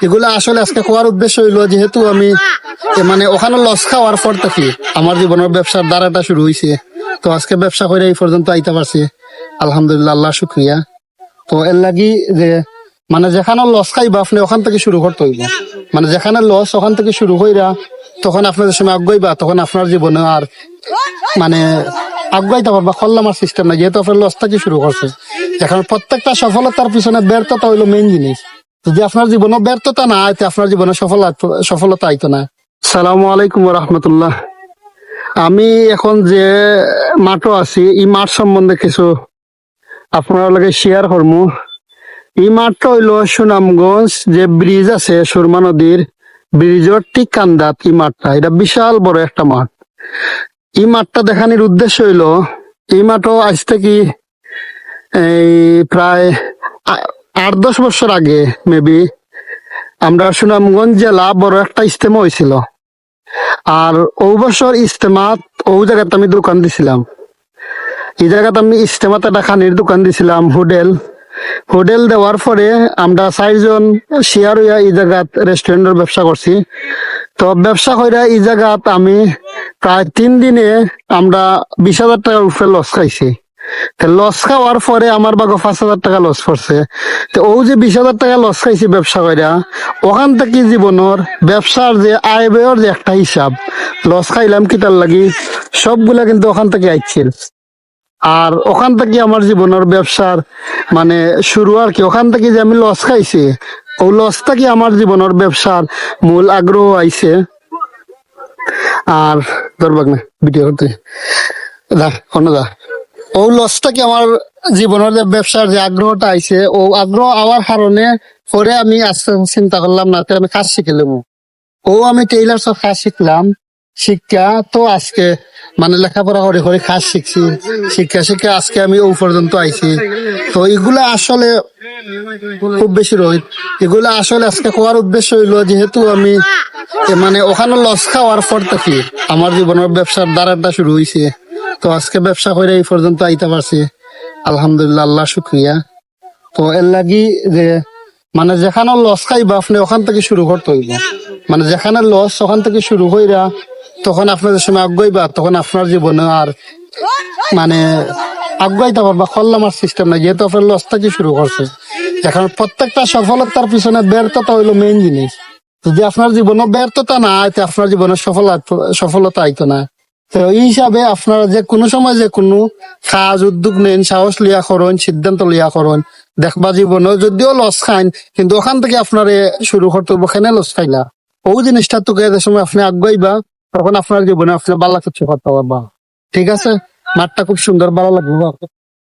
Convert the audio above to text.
এগুলা আসলে আজকে কোয়ার উদ্দেশ্য হইলো, যেহেতু আমি মানে ওখানে লস খাওয়ার পর থেকে আমার জীবনের ব্যবসার দ্বারাটা শুরু হয়েছে। তো আজকে ব্যবসা করে এই পর্যন্ত আইতে পারছি, আলহামদুলিল্লাহ, আল্লাহ শুক্রিয়া। তো এর লাগি যে মানে যেখানে লস খাইবা আপনি ওখান থেকে শুরু করতে হইব। মানে যেখানে লস ওখান থেকে শুরু হইরা তখন আপনাদের সময় আগাইবা, তখন আপনার জীবনে আর মানে আগাইতে পারবা খল্লামার সিস্টেম না, যেহেতু আপনার লস থেকে শুরু করছে। এখন প্রত্যেকটা সফলতার পিছনে ব্যর্থতা হইলো মেইন জিনিস। যদি আপনার জীবনে ব্যর্থতা না আইতে আপনার জীবনে সফলতা আইতো না। সালামু আলাইকুম রহমতুল্লাহ। আমি এখন যে মাঠও আছি এই মাঠ সম্বন্ধে কিছু আপনার লগে শেয়ার করবো। এই মাঠটা হইলো সুনামগঞ্জ যে ব্রিজ আছে সুরমা নদীর ব্রিজের ঠিক কান্দাত এই মাঠটা। এটা বিশাল বড় একটা মাঠ। এই মাঠটা দেখানোর উদ্দেশ্য হইলো, এই মাঠও আজ থেকে এই প্রায় 8-10 বছর আগে মেবি আমরা সুনামগঞ্জ জেলা বড় একটা ইজতেমা হয়েছিল। আর ও বছর ইজতেমাত ও জায়গাতে আমি দোকান দিছিলাম। এই জায়গাতে আমি ইজতেমাতে একটা খানির দোকান দিছিলাম, হোটেল দেওয়ার পরে আমরা 4জন শেয়ার হইয়া এই জায়গাত রেস্টুরেন্টের ব্যবসা করছি। তো ব্যবসা কইরা এই জায়গাত আমি প্রায় 3 দিনে আমরা 20,000 টাকার উপরে লস খাইছি। লস খাওয়ার পরে আমার বাগো 5,000 টাকা লস করছে। তো ও যে 20,000 টাকা লস খাইছি ব্যবসা কইরা, ওখান থেকে জীবনের ব্যবসার যে আয় ব্যয়ের যে একটা হিসাব, লস খাইলাম কিটার লাগি, সবগুলা কিন্তু ওখান থেকে আইছিল। আর ওখান থেকে আমার জীবনের ব্যবসার মানে শুরু আর কি। ওখান থেকে যে আমি লস খাইছি, ও লস থেকে আমার জীবনের ব্যবসার মূল আগ্রহ আইছে। আর ধরবাক না ভিডিও করতে ও লসটা কি আমার জীবনের যে ব্যবসার যে আগ্রহটা আইছে, ও আগ্রহ আওয়ার কারণে পরে আমি আস্তে আস্তে চিন্তা করলাম না আমি কাজ শিখলাম। আমি টেইলার সব কাজ শিখলাম। শিক্ষা তো আজকে মানে লেখাপড়া করে করে কাজ শিখছি, শিক্ষা আজকে আমি ও পর্যন্ত আইছি। তো এগুলা আসলে খুব বেশি রোহিত, এগুলা আসলে আজকে কোয়ার উদ্দেশ্য হইলো, যেহেতু আমি মানে ওখানে লস খাওয়ার পর থেকে আমার জীবনের ব্যবসার দ্বারাটা শুরু হয়েছে। তো আজকে ব্যবসা করে এই পর্যন্ত আইতে পারছি, আলহামদুলিল্লাহ, আল্লাহ শুক্রিয়া। তো এর লাগি যে মানে যেখানে লস খাইবা আপনি ওখান থেকে শুরু করতে হইব। মানে যেখানে লস ওখান থেকে শুরু হইরা তখন আপনাদের সময় আগাইবা, তখন আপনার জীবনে আর মানে আগাইতে পারবা খল্লামার সিস্টেম না, যেহেতু আপনার লস থেকে শুরু করছে। এখন প্রত্যেকটা সফলতার পিছনে ব্যর্থতা হইলো মেইন জিনিস। যদি আপনার জীবনে ব্যর্থতা না আইতে আপনার জীবনে সফলতা আইতো না। তো এই হিসাবে আপনারা যে কোনো সময় যে কোনো কাজ উদ্যোগ নেন, সাহস লিয়া করুন, সিদ্ধান্ত লিয়া করুন, দেখবা জীবনে যদিও লস খাইন কিন্তু ওখান থেকে আপনার শুরু করতে হবে। ওখানে লস খাইলা ও জিনিসটা তো যে সময় আপনি আগাইবা তখন আপনার জীবনে আপনি ভালো কিছু করতে পারবা। ঠিক আছে, মাঠটা খুব সুন্দর, ভালো লাগবে।